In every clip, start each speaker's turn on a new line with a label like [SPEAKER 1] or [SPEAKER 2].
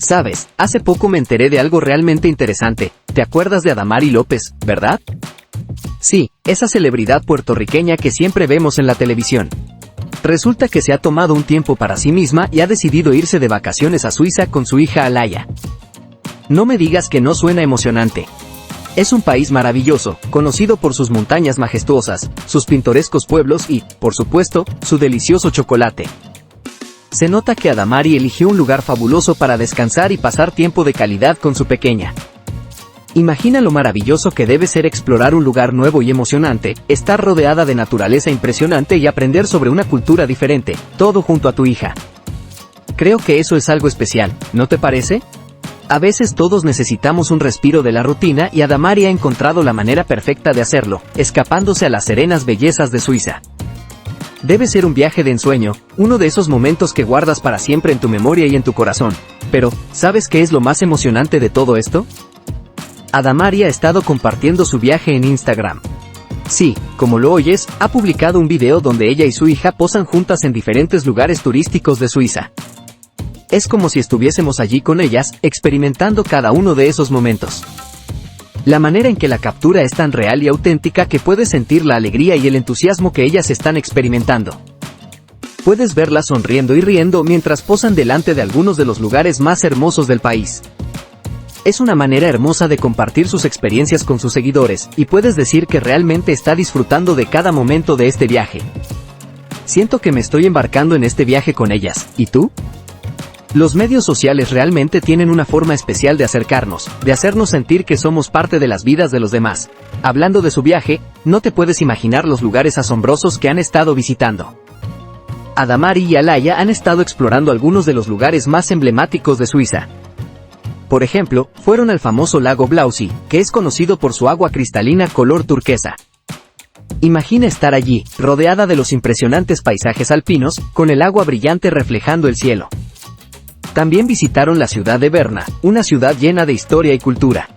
[SPEAKER 1] Sabes, hace poco me enteré de algo realmente interesante. ¿Te acuerdas de Adamari López, verdad? Sí, esa celebridad puertorriqueña que siempre vemos en la televisión. Resulta que se ha tomado un tiempo para sí misma y ha decidido irse de vacaciones a Suiza con su hija Alaya. No me digas que no suena emocionante. Es un país maravilloso, conocido por sus montañas majestuosas, sus pintorescos pueblos y, por supuesto, su delicioso chocolate. Se nota que Adamari eligió un lugar fabuloso para descansar y pasar tiempo de calidad con su pequeña. Imagina lo maravilloso que debe ser explorar un lugar nuevo y emocionante, estar rodeada de naturaleza impresionante y aprender sobre una cultura diferente, todo junto a tu hija. Creo que eso es algo especial, ¿no te parece? A veces todos necesitamos un respiro de la rutina y Adamari ha encontrado la manera perfecta de hacerlo, escapándose a las serenas bellezas de Suiza. Debe ser un viaje de ensueño, uno de esos momentos que guardas para siempre en tu memoria y en tu corazón. Pero, ¿sabes qué es lo más emocionante de todo esto? Adamari ha estado compartiendo su viaje en Instagram. Sí, como lo oyes, ha publicado un video donde ella y su hija posan juntas en diferentes lugares turísticos de Suiza. Es como si estuviésemos allí con ellas, experimentando cada uno de esos momentos. La manera en que la captura es tan real y auténtica que puedes sentir la alegría y el entusiasmo que ellas están experimentando. Puedes verlas sonriendo y riendo mientras posan delante de algunos de los lugares más hermosos del país. Es una manera hermosa de compartir sus experiencias con sus seguidores, y puedes decir que realmente está disfrutando de cada momento de este viaje. Siento que me estoy embarcando en este viaje con ellas, ¿y tú? Los medios sociales realmente tienen una forma especial de acercarnos, de hacernos sentir que somos parte de las vidas de los demás. Hablando de su viaje, no te puedes imaginar los lugares asombrosos que han estado visitando. Adamari y Alaya han estado explorando algunos de los lugares más emblemáticos de Suiza. Por ejemplo, fueron al famoso lago Blausi, que es conocido por su agua cristalina color turquesa. Imagina estar allí, rodeada de los impresionantes paisajes alpinos, con el agua brillante reflejando el cielo. También visitaron la ciudad de Berna, una ciudad llena de historia y cultura.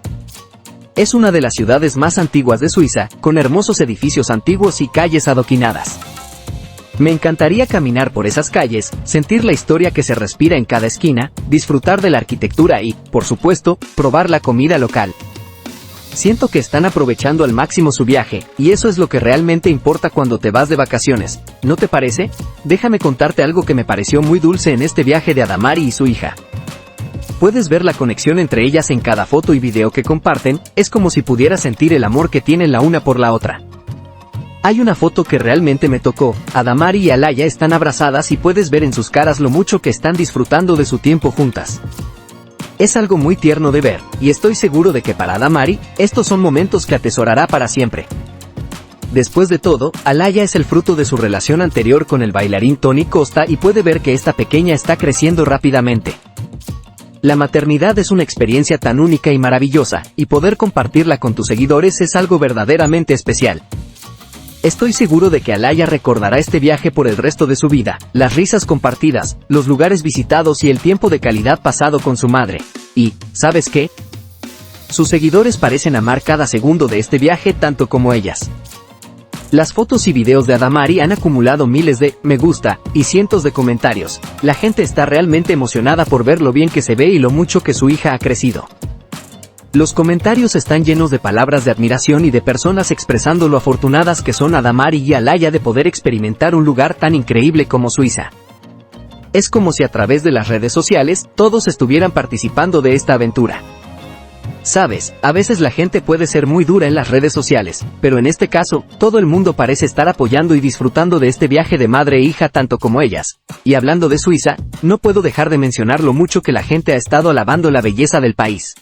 [SPEAKER 1] Es una de las ciudades más antiguas de Suiza, con hermosos edificios antiguos y calles adoquinadas. Me encantaría caminar por esas calles, sentir la historia que se respira en cada esquina, disfrutar de la arquitectura y, por supuesto, probar la comida local. Siento que están aprovechando al máximo su viaje, y eso es lo que realmente importa cuando te vas de vacaciones, ¿no te parece? Déjame contarte algo que me pareció muy dulce en este viaje de Adamari y su hija. Puedes ver la conexión entre ellas en cada foto y video que comparten, es como si pudieras sentir el amor que tienen la una por la otra. Hay una foto que realmente me tocó, Adamari y Alaya están abrazadas y puedes ver en sus caras lo mucho que están disfrutando de su tiempo juntas. Es algo muy tierno de ver, y estoy seguro de que para Adamari, estos son momentos que atesorará para siempre. Después de todo, Alaya es el fruto de su relación anterior con el bailarín Tony Costa y puede ver que esta pequeña está creciendo rápidamente. La maternidad es una experiencia tan única y maravillosa, y poder compartirla con tus seguidores es algo verdaderamente especial. Estoy seguro de que Alaya recordará este viaje por el resto de su vida, las risas compartidas, los lugares visitados y el tiempo de calidad pasado con su madre. Y, ¿sabes qué? Sus seguidores parecen amar cada segundo de este viaje tanto como ellas. Las fotos y videos de Adamari han acumulado miles de me gusta y cientos de comentarios. La gente está realmente emocionada por ver lo bien que se ve y lo mucho que su hija ha crecido. Los comentarios están llenos de palabras de admiración y de personas expresando lo afortunadas que son Adamari y Alaya de poder experimentar un lugar tan increíble como Suiza. Es como si a través de las redes sociales, todos estuvieran participando de esta aventura. Sabes, a veces la gente puede ser muy dura en las redes sociales, pero en este caso, todo el mundo parece estar apoyando y disfrutando de este viaje de madre e hija tanto como ellas. Y hablando de Suiza, no puedo dejar de mencionar lo mucho que la gente ha estado alabando la belleza del país.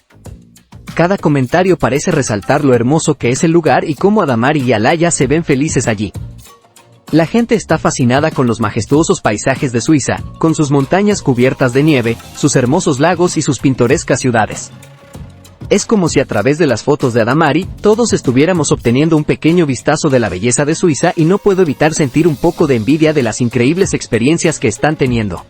[SPEAKER 1] Cada comentario parece resaltar lo hermoso que es el lugar y cómo Adamari y Alaya se ven felices allí. La gente está fascinada con los majestuosos paisajes de Suiza, con sus montañas cubiertas de nieve, sus hermosos lagos y sus pintorescas ciudades. Es como si a través de las fotos de Adamari, todos estuviéramos obteniendo un pequeño vistazo de la belleza de Suiza y no puedo evitar sentir un poco de envidia de las increíbles experiencias que están teniendo.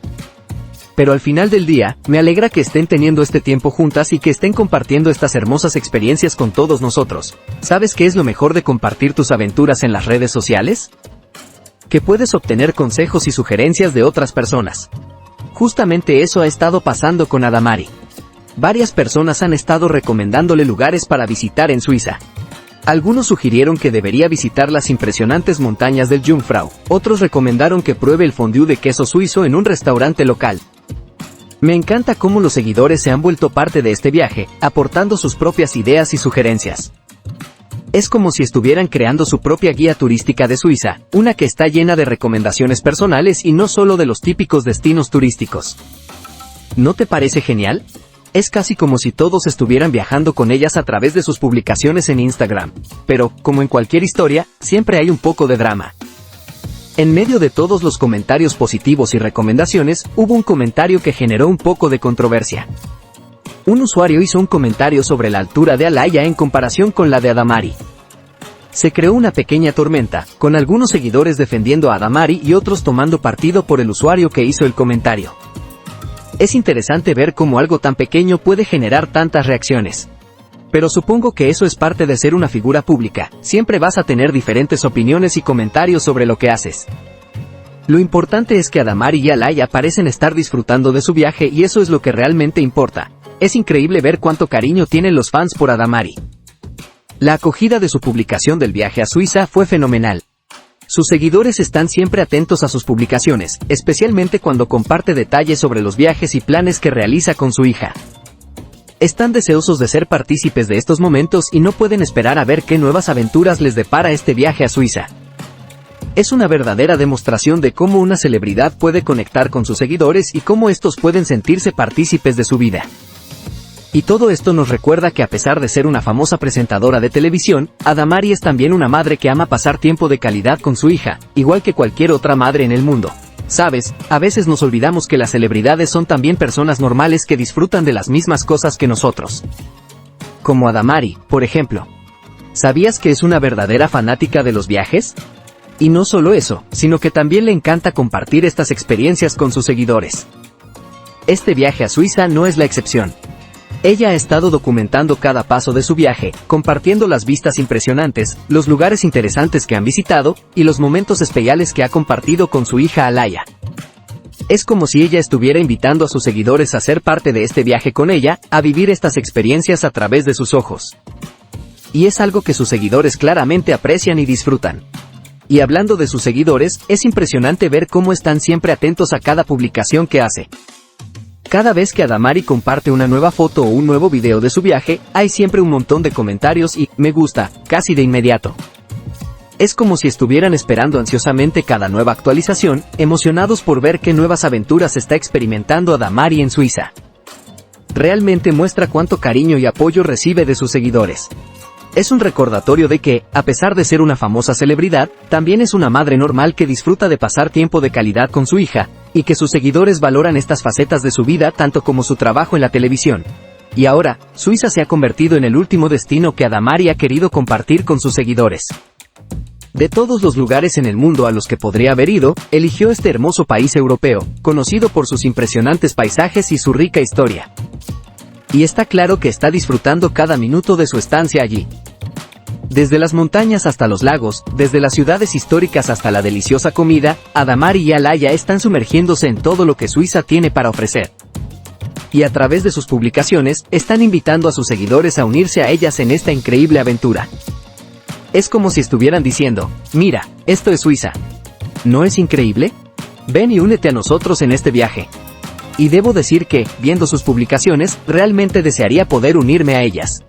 [SPEAKER 1] Pero al final del día, me alegra que estén teniendo este tiempo juntas y que estén compartiendo estas hermosas experiencias con todos nosotros. ¿Sabes qué es lo mejor de compartir tus aventuras en las redes sociales? Que puedes obtener consejos y sugerencias de otras personas. Justamente eso ha estado pasando con Adamari. Varias personas han estado recomendándole lugares para visitar en Suiza. Algunos sugirieron que debería visitar las impresionantes montañas del Jungfrau, otros recomendaron que pruebe el fondue de queso suizo en un restaurante local. Me encanta cómo los seguidores se han vuelto parte de este viaje, aportando sus propias ideas y sugerencias. Es como si estuvieran creando su propia guía turística de Suiza, una que está llena de recomendaciones personales y no solo de los típicos destinos turísticos. ¿No te parece genial? Es casi como si todos estuvieran viajando con ellas a través de sus publicaciones en Instagram. Pero, como en cualquier historia, siempre hay un poco de drama. En medio de todos los comentarios positivos y recomendaciones, hubo un comentario que generó un poco de controversia. Un usuario hizo un comentario sobre la altura de Alaya en comparación con la de Adamari. Se creó una pequeña tormenta, con algunos seguidores defendiendo a Adamari y otros tomando partido por el usuario que hizo el comentario. Es interesante ver cómo algo tan pequeño puede generar tantas reacciones. Pero supongo que eso es parte de ser una figura pública, siempre vas a tener diferentes opiniones y comentarios sobre lo que haces. Lo importante es que Adamari y Alaya parecen estar disfrutando de su viaje y eso es lo que realmente importa. Es increíble ver cuánto cariño tienen los fans por Adamari. La acogida de su publicación del viaje a Suiza fue fenomenal. Sus seguidores están siempre atentos a sus publicaciones, especialmente cuando comparte detalles sobre los viajes y planes que realiza con su hija. Están deseosos de ser partícipes de estos momentos y no pueden esperar a ver qué nuevas aventuras les depara este viaje a Suiza. Es una verdadera demostración de cómo una celebridad puede conectar con sus seguidores y cómo estos pueden sentirse partícipes de su vida. Y todo esto nos recuerda que a pesar de ser una famosa presentadora de televisión, Adamari es también una madre que ama pasar tiempo de calidad con su hija, igual que cualquier otra madre en el mundo. ¿Sabes? A veces nos olvidamos que las celebridades son también personas normales que disfrutan de las mismas cosas que nosotros. Como Adamari, por ejemplo. ¿Sabías que es una verdadera fanática de los viajes? Y no solo eso, sino que también le encanta compartir estas experiencias con sus seguidores. Este viaje a Suiza no es la excepción. Ella ha estado documentando cada paso de su viaje, compartiendo las vistas impresionantes, los lugares interesantes que han visitado, y los momentos especiales que ha compartido con su hija Alaya. Es como si ella estuviera invitando a sus seguidores a ser parte de este viaje con ella, a vivir estas experiencias a través de sus ojos. Y es algo que sus seguidores claramente aprecian y disfrutan. Y hablando de sus seguidores, es impresionante ver cómo están siempre atentos a cada publicación que hace. Cada vez que Adamari comparte una nueva foto o un nuevo video de su viaje, hay siempre un montón de comentarios y me gusta, casi de inmediato. Es como si estuvieran esperando ansiosamente cada nueva actualización, emocionados por ver qué nuevas aventuras está experimentando Adamari en Suiza. Realmente muestra cuánto cariño y apoyo recibe de sus seguidores. Es un recordatorio de que, a pesar de ser una famosa celebridad, también es una madre normal que disfruta de pasar tiempo de calidad con su hija, y que sus seguidores valoran estas facetas de su vida tanto como su trabajo en la televisión. Y ahora, Suiza se ha convertido en el último destino que Adamari ha querido compartir con sus seguidores. De todos los lugares en el mundo a los que podría haber ido, eligió este hermoso país europeo, conocido por sus impresionantes paisajes y su rica historia. Y está claro que está disfrutando cada minuto de su estancia allí. Desde las montañas hasta los lagos, desde las ciudades históricas hasta la deliciosa comida, Adamari y Alaya están sumergiéndose en todo lo que Suiza tiene para ofrecer. Y a través de sus publicaciones, están invitando a sus seguidores a unirse a ellas en esta increíble aventura. Es como si estuvieran diciendo, mira, esto es Suiza. ¿No es increíble? Ven y únete a nosotros en este viaje. Y debo decir que, viendo sus publicaciones, realmente desearía poder unirme a ellas.